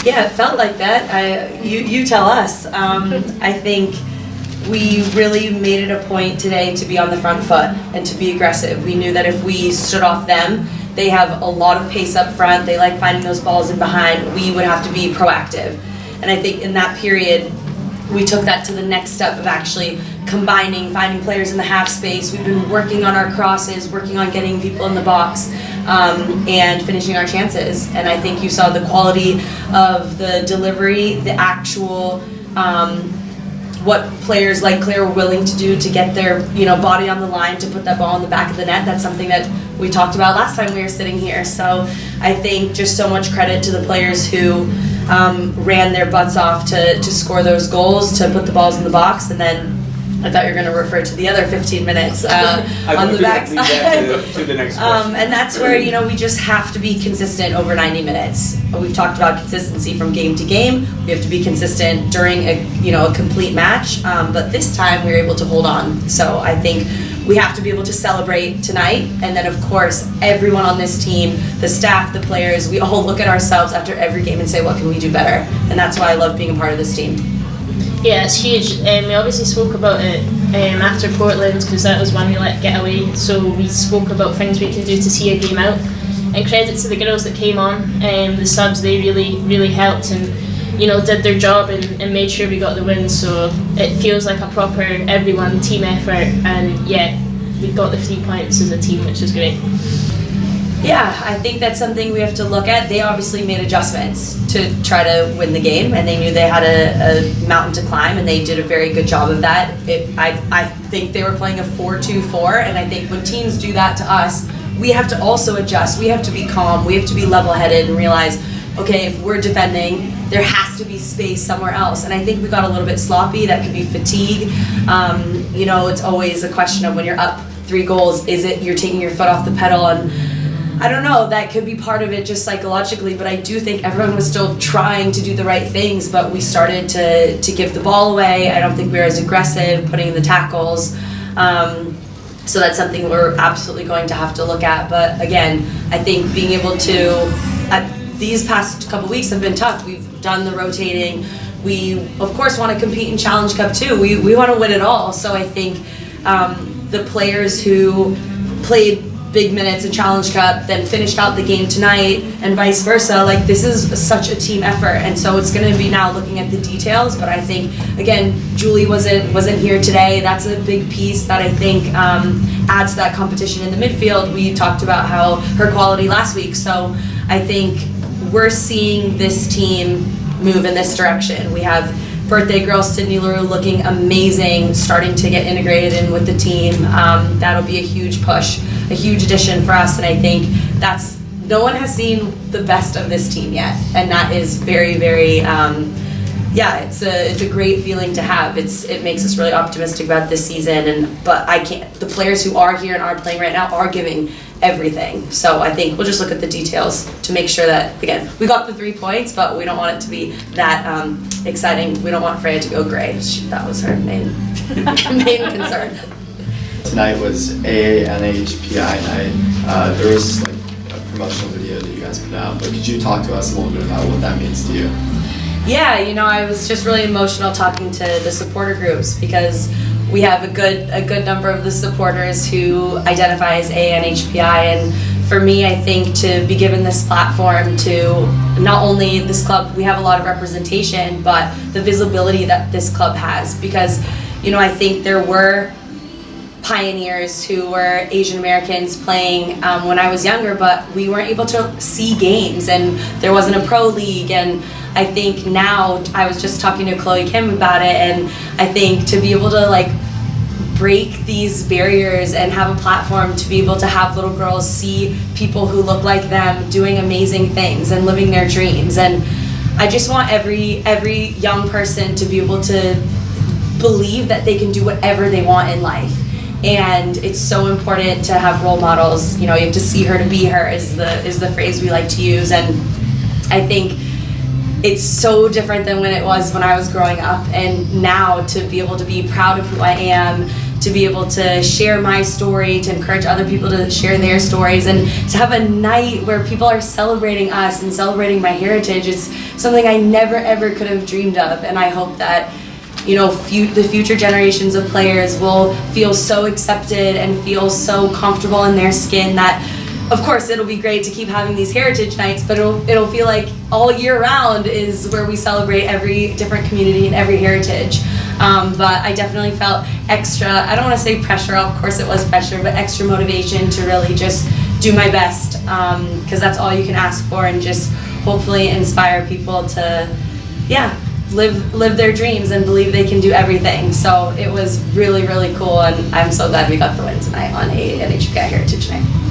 Yeah, it felt like that. You tell us. I think we really made it a point today to be on the front foot and to be aggressive. We knew that if we stood off them, they have a lot of pace up front. They like finding those balls in behind. We would have to be proactive. And I think in that period, we took that to the next step of actually combining, finding players in the half space. We've been working on our crosses, working on getting people in the box, and finishing our chances. And I think you saw the quality of the delivery, the actual what players like Claire were willing to do to get their body on the line to put that ball in the back of the net. That's something that we talked about last time we were sitting here. So I think just so much credit to the players who ran their butts off to score those goals, to put the balls in the box, and then I thought you were going to refer to the other 15 minutes on the backside. To the next question. And that's where we just have to be consistent over 90 minutes. We've talked about consistency from game to game. We have to be consistent during a complete match. But this time we were able to hold on. So I think we have to be able to celebrate tonight, and then of course everyone on this team, the staff, the players, we all look at ourselves after every game and say, what can we do better? And that's why I love being a part of this team. Yeah, it's huge. We obviously spoke about it after Portland, because that was one we let get away. So we spoke about things we can do to see a game out. And credit to the girls that came on. The subs, they really helped and did their job and made sure we got the win. So it feels like a proper everyone team effort. And yeah, we got the 3 points as a team, which is great. Yeah, I think that's something we have to look at. They obviously made adjustments to try to win the game, and they knew they had a mountain to climb, and they did a very good job of that. I think they were playing a 4-2-4, and I think when teams do that to us, we have to also adjust. We have to be calm. We have to be level-headed and realize, okay, if we're defending, there has to be space somewhere else. And I think we got a little bit sloppy. That could be fatigue. It's always a question of when you're up 3 goals, is it you're taking your foot off the pedal? And I don't know, that could be part of it just psychologically, but I do think everyone was still trying to do the right things, but we started to give the ball away. I don't think we were as aggressive putting in the tackles. So that's something we're absolutely going to have to look at. But again, I think being able to, these past couple weeks have been tough. We've done the rotating. We, of course, want to compete in Challenge Cup too. We want to win it all. So I think the players who played big minutes in Challenge Cup, then finished out the game tonight, and vice versa. Like, this is such a team effort, and so it's going to be now looking at the details. But I think, again, Julie wasn't here today. That's a big piece that I think adds to that competition in the midfield. We talked about how her quality last week, so I think we're seeing this team move in this direction. We have birthday girl Sydney LaRue looking amazing, starting to get integrated in with the team. That'll be a huge push, a huge addition for us, and I think no one has seen the best of this team yet, and that is very, very, it's a great feeling to have. It makes us really optimistic about this season, but the players who are here and are playing right now are giving everything. So I think we'll just look at the details to make sure that, again, we got the 3 points, but we don't want it to be that exciting. We don't want Freya to go gray. That was her main concern. Tonight was AANHPI night. There was a promotional video that you guys put out, but could you talk to us a little bit about what that means to you? Yeah, I was just really emotional talking to the supporter groups, because we have a good number of the supporters who identify as AANHPI, and for me, I think to be given this platform to not only this club, we have a lot of representation, but the visibility that this club has, because I think there were pioneers who were Asian Americans playing when I was younger, but we weren't able to see games, and there wasn't a pro league. And I think now, I was just talking to Chloe Kim about it, and I think to be able to break these barriers and have a platform to be able to have little girls see people who look like them doing amazing things and living their dreams. And I just want every young person to be able to believe that they can do whatever they want in life. And it's so important to have role models. You have to see her to be her is the phrase we like to use. And I think it's so different than when it was when I was growing up, and now to be able to be proud of who I am, to be able to share my story, to encourage other people to share their stories, and to have a night where people are celebrating us and celebrating my heritage is something I never ever could have dreamed of. And I hope that, you know, the future generations of players will feel so accepted and feel so comfortable in their skin that, of course, it'll be great to keep having these heritage nights, but it'll feel like all year round is where we celebrate every different community and every heritage. But I definitely felt extra, I don't want to say pressure, of course it was pressure, but extra motivation to really just do my best, because that's all you can ask for, and just hopefully inspire people to, live their dreams and believe they can do everything. So it was really, really cool, and I'm so glad we got the win tonight on AANHPI Heritage Night.